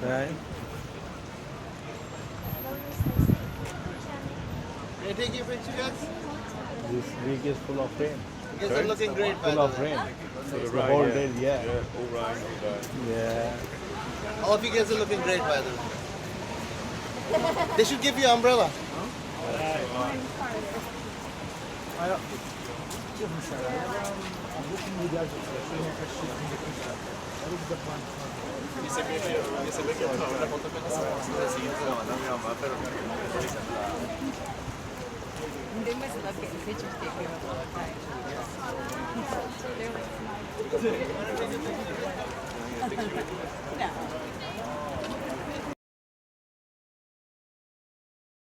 Right. Can I take your picture, guys? This week is full of rain. You guys are looking great, by Full the of way. rain. So The right, whole yeah. day, yeah. Yeah, all rain, all day. Yeah. All of you guys are looking great, by the way. They should give you an umbrella. They must love getting pictures taken of all the time. No.